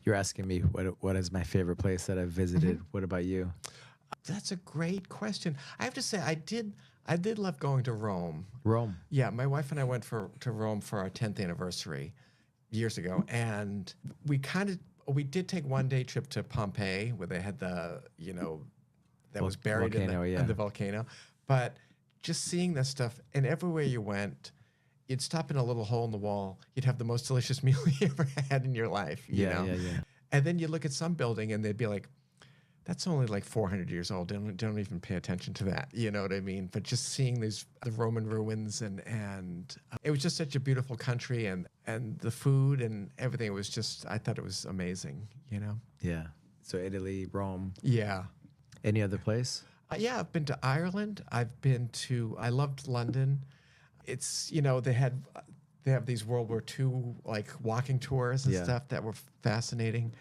You're asking me what is my favorite place that I've visited. What about you? That's a great question. I have to say, I did love going to Rome. Rome. Yeah, my wife and I went to Rome for our 10th anniversary years ago, and we did take one day trip to Pompeii where they had the that was buried volcano, in the volcano. But just seeing this stuff, and everywhere you went, you'd stop in a little hole in the wall. You'd have the most delicious meal you ever had in your life. You know? Yeah. And then you look at some building, and they'd be like, "That's only like 400 years old. Don't even pay attention to that." You know what I mean? But just seeing the Roman ruins and it was just such a beautiful country, and the food and everything. It was just, I thought it was amazing. You know? Yeah. So Italy, Rome. Yeah. Any other place? Yeah, I've been to Ireland. I loved London. It's, they have these World War II like walking tours and stuff that were fascinating.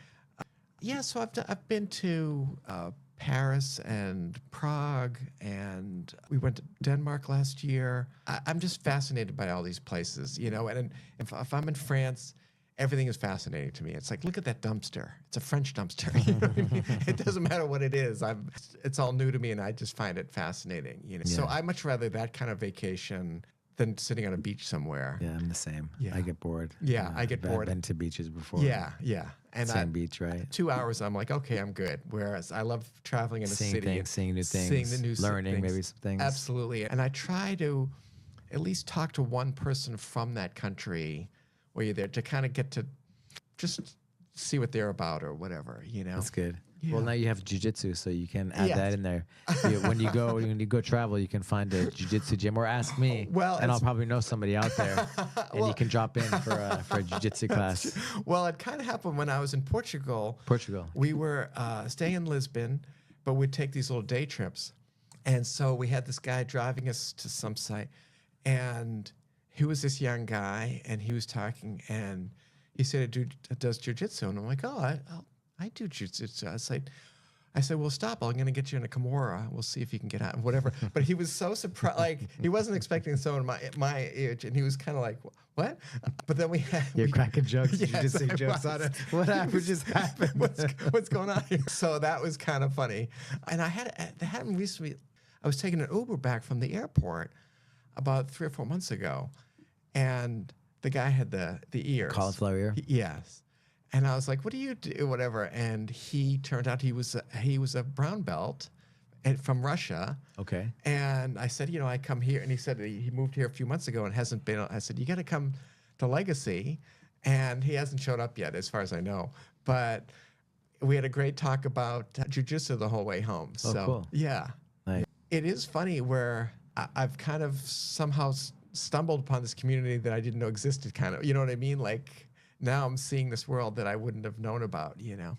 Yeah, so I've been to Paris and Prague, and we went to Denmark last year. I'm just fascinated by all these places, and if I'm in France, everything is fascinating to me. It's like, look at that dumpster. It's a French dumpster. You know what I mean? It doesn't matter what it is. It's all new to me, and I just find it fascinating. Yeah. So I much rather that kind of vacation than sitting on a beach somewhere. Yeah, I'm the same. Yeah. I get bored. Yeah, I get bored. I've been to beaches before. Yeah. And Same beach, right? 2 hours, I'm like, okay, I'm good. Whereas I love traveling in a Seeing city, things, seeing new things, seeing the new learning things. maybe some things. Absolutely. And I try to at least talk to one person from that country where you're there to kind of get to just see what they're about or whatever, That's good. Yeah. Well, now you have jiu-jitsu, so you can add that in there. When you go travel, you can find a jiu-jitsu gym or ask me, and I'll probably know somebody out there, and you can drop in for a jiu-jitsu class. Well, it kind of happened when I was in Portugal. We were staying in Lisbon, but we'd take these little day trips. And so we had this guy driving us to some site, and he was this young guy, and he was talking, and he said it does jiu-jitsu. And I'm like, oh, I do jiu-jitsu. I said, well, stop. I'm going to get you in a Kimura. We'll see if you can get out, whatever. But he was so surprised. Like, he wasn't expecting someone my age. And he was kind of like, what? But then You're cracking jokes. Yes, jiu-jitsu jokes on it. What happened? Just happened. What's going on here? So that was kind of funny. And that happened recently. I was taking an Uber back from the airport about 3 or 4 months ago. And the guy had the ears. Cauliflower ear? Yes. And I was like, what do you do? Whatever. And he turned out he was a brown belt from Russia. Okay. And I said, I come here. And he said he moved here a few months ago and hasn't been. I said, you got to come to Legacy. And he hasn't showed up yet, as far as I know. But we had a great talk about jiu-jitsu the whole way home. Oh, So, cool. yeah. Nice. It is funny where I've kind of somehow stumbled upon this community that I didn't know existed, kind of. You know what I mean? Like, now I'm seeing this world that I wouldn't have known about, Yeah.